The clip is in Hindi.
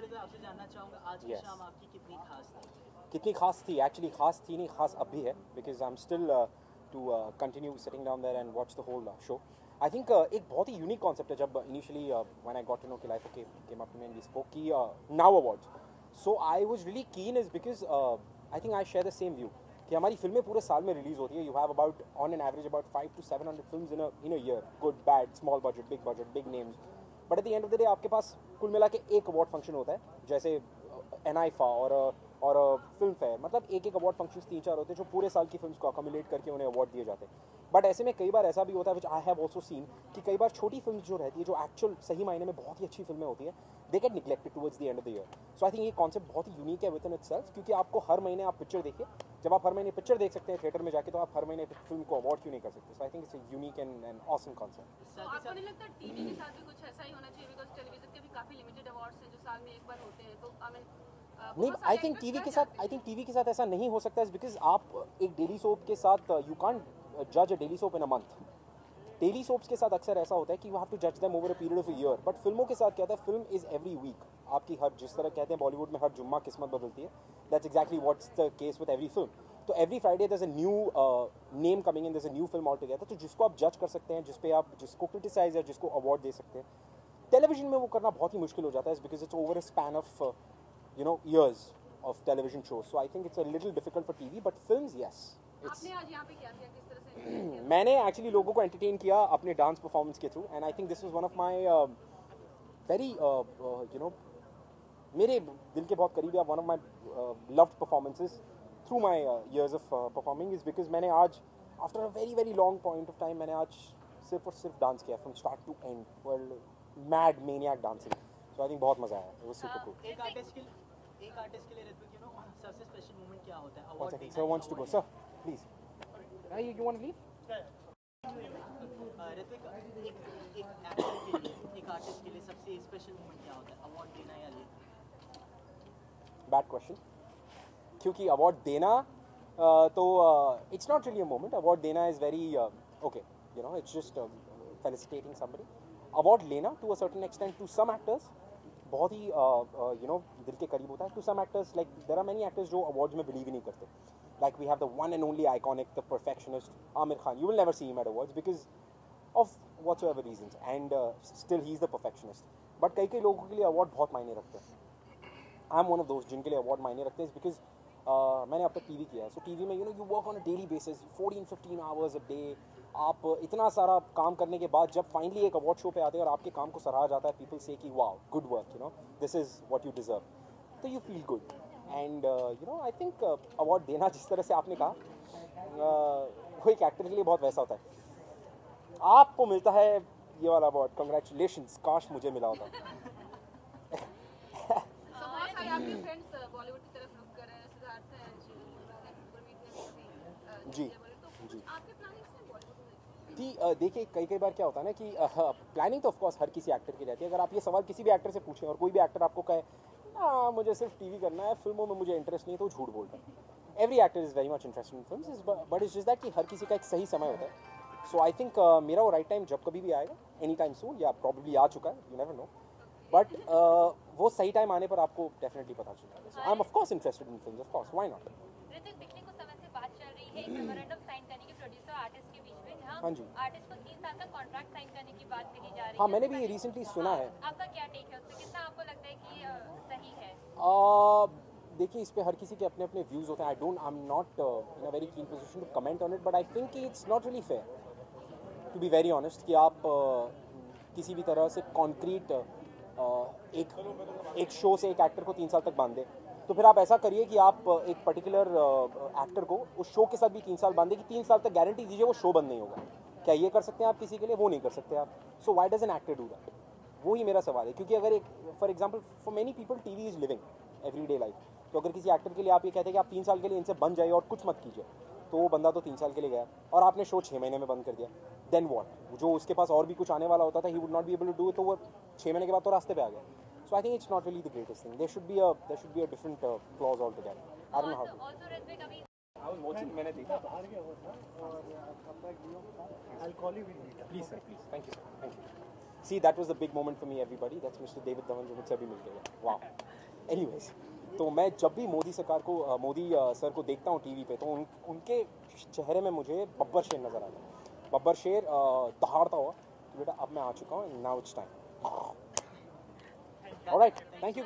पहले तो आपसे जानना चाहूँगा आज की शाम आपकी कितनी खास थी? कितनी खास थी? एक्चुअली खास थी नहीं, खास अब भी है, because I am still to continue sitting down there and watch the whole show. I think एक बहुत ही यूनिक कॉन्सेप्ट है. जब initially when I got to know कि life okay came up to me and we spoke की now awards, so I was really keen is because I think I share the same view कि हमारी फिल्में पूरे साल में रिलीज होती है. You have about on an average about 500 to 700 films in a year, good bad small budget big names. But at the end of the day आपके पास कुल मिला के एक अवार्ड फंक्शन होता है, जैसे एनआईफा और फिल्म फेयर. मतलब एक अवार्ड फंक्शंस 3-4 होते हैं जो पूरे साल की फिल्म्स को अकोमुलेट करके उन्हें अवार्ड दिए जाते हैं. बट ऐसे में कई बार ऐसा भी होता है, विच आई हैव ऑल्सो सीन, कि कई बार छोटी फिल्म जो रहती है, जो एक्चुअल सही मायने में बहुत ही अच्छी फिल्में होती है, they get neglected towards the end of the year. So I think ये कॉन्सेप्ट बहुत ही यूनिक है विद इन इटसेल्फ, क्योंकि आपको हर महीने आप पिक्चर देखिए. जब आप हर महीने पिक्चर देख सकते हैं थिएटर में जाके, तो आप हर महीने फिल्म को अवार्ड क्यों नहीं कर सकते? So I think it's a unique and awesome concept. तो आपको नहीं लगता टीवी के साथ भी कुछ ऐसा ही होना चाहिए? बिकॉज टेलीविजन के भी काफी लिमिटेड अवार्ड्स हैं जो साल में एक बार होते हैं. तो आई मीन नहीं, आई थिंक टीवी के साथ ऐसा नहीं हो सकता है, बिकॉज आप एक डेली सोप के साथ यू कांट जज अ daily soap in a month. Daily soaps के साथ अक्सर ऐसा होता है कि यू हैव टू जज them over a period of a year. But फिल्मों के साथ क्या होता है, फिल्म इज एवरी वीक. आपकी हर, जिस तरह कहते हैं बॉलीवुड में, हर जुम्मा किस्मत बदलती है. That's exactly what's the case with every film. तो every Friday there is a new name coming in, there is a new film all together. तो जिसको आप जज कर सकते हैं, जिसको क्रिटिसाइज या जिसको अवार्ड दे सकते हैं, टेलीविजन में वो करना बहुत ही मुश्किल हो जाता है, because it's over a span of years of television shows. So I think it's a little difficult for TV, but films, yes. आपने आज यहाँ पे क्या किया, किस तरह से? मैंने एक्चुअली लोगों को एंटरटेन किया अपने डांस परफॉर्मेंस के through, and I think this was one of my very मेरे दिल के बहुत करीब है. One of my loved performances through my years of performing is because मैंने आज after a very very long point of time मैंने आज सिर्फ और सिर्फ डांस किया, from start to end, world mad maniac dancing. So I think बहुत मजा आया. It was super cool. एक आर्टिस्ट के लिए ऋत्विक, यू नो, सबसे स्पेशल मोमेंट क्या होता है? One second, sir wants to go. Sir, please. You want to leave? Ritwik, एक एक्टर के लिए, एक आर्टिस्ट के लिए सबसे स्पेशल मोमेंट क्या होता है? अवार्ड देना या लेना? Bad question. क्योंकि अवार्ड देना तो it's not really a moment. Award देना is very okay, you know, it's just felicitating somebody. Award लेना to a certain extent, to some actors बहुत ही यू नो दिल के करीब होता है. To some actors, like there are many actors जो अवार्ड्स में बिलीव ही नहीं करते. Like we have the one and only iconic, the perfectionist Aamir Khan. You will never see him at awards because of whatsoever reasons, and still he is the perfectionist. But कई लोगों के लिए अवार्ड बहुत मायने रखते हैं. आई एम वन ऑफ दोस्त जिनके लिए अवार्ड मायने रखते हैं, बिकॉज मैंने अब तक टीवी किया है. सो टीवी में you work on a daily basis, 14-15 hours a day. आप इतना सारा काम करने के बाद जब फाइनली एक अवार्ड शो पे आते हैं और आपके काम को सराहा जाता है, पीपल से कि wow, good work, you know, this is what you deserve, तो you feel good. And you know, I think award देना, जिस तरह से आपने कहा, वो एक एक्टर के लिए बहुत वैसा होता है. आपको मिलता है ये वाला अवार्ड, कंग्रेचुलेशंस, काश मुझे मिला होता. बहुत सारे आपके फ्रेंड्स बॉलीवुड की तरफ रुख कर रहे हैं. सिद्धार्थ हैं, जी तो जी. आपके प्लानिंग्स हैं बॉलीवुड में? कि देखिए, कई बार क्या होता है ना कि प्लानिंग तो ऑफकोर्स हर किसी एक्टर की रहती है. अगर आप ये सवाल किसी भी एक्टर से पूछें और कोई भी एक्टर आपको कहे मुझे सिर्फ टीवी करना है, फिल्मों में मुझे इंटरेस्ट नहीं है, तो वो झूठ बोलता है. Every actor is very much interested in films, but it's just that कि हर किसी का एक सही समय होता है. सो आई थिंक मेरा वो राइट टाइम जब कभी भी आएगा, एनी टाइम सून, या प्रॉब्लली आ चुका है, यू नेवर नो. बट वो सही टाइम आने पर आपको डेफिनेटली पता चलेगा. So I am of course interested in films, of course, why not. Hrithik, पिछले कुछ समय से बात चल रही है एक मेमोरेंडम साइन करने की प्रोड्यूसर आर्टिस्ट के बीच में, जहां हाँ जी. आर्टिस्ट को 3 साल का कॉन्ट्रैक्ट साइन करने की बात कही जा रही है. हाँ, मैंने भी ये रिसेंटली सुना है. आपका क्या टेक है उस पर? कितना आपको लगता है कि सही है? देखिए, इस पे हर किसी के अपने अपने व्यूज़ होते हैं. I am not in a very keen position to comment on it, but I think it's not really fair, to be very honest, कि आप किसी भी तरह से कॉन्क्रीट एक शो से एक एक्टर को 3 साल तक बांध दें. तो फिर आप ऐसा करिए कि आप एक पर्टिकुलर एक्टर को उस शो के साथ भी 3 साल बांधे, कि 3 साल तक गारंटी दीजिए वो शो बंद नहीं होगा. क्या ये कर सकते हैं आप किसी के लिए? वो नहीं कर सकते आप. So why does an actor do that? वो ही मेरा सवाल है. क्योंकि अगर एक, for example, for many people TV is living everyday life. तो अगर किसी एक्टर के लिए आप ये कहते हैं कि आप 3 साल के लिए इनसे बन जाइए और कुछ मत कीजिए, तो वो बंदा तो 3 साल के लिए गया और आपने शो 6 महीने में बंद कर दिया. Then what? जो उसके पास और भी कुछ आने वाला होता था, he would not be able to do, तो वो 6 महीने के बाद तो रास्ते पे आ गया. So I think it's not really the greatest thing. There should be a different clause altogether. I don't know how to. Also Hrithik, अभी I was watching, मैंने देखा. बाहर गया हुआ था और कब तक I'll call you when we meet. Please sir, please. Thank you sir. Thank you. See that was the big moment for me everybody, that's mister David Dhawan जो मुझसे अभी मिल गया, वाह। एनीवेज, तो मैं जब भी मोदी सरकार को मोदी सर को देखता हूँ टीवी पे, तो उनके चेहरे में मुझे बब्बर शेर नज़र आता है, बब्बर शेर दहाड़ता हुआ कि बेटा अब मैं आ चुका हूँ, now it's time. Alright, thank you.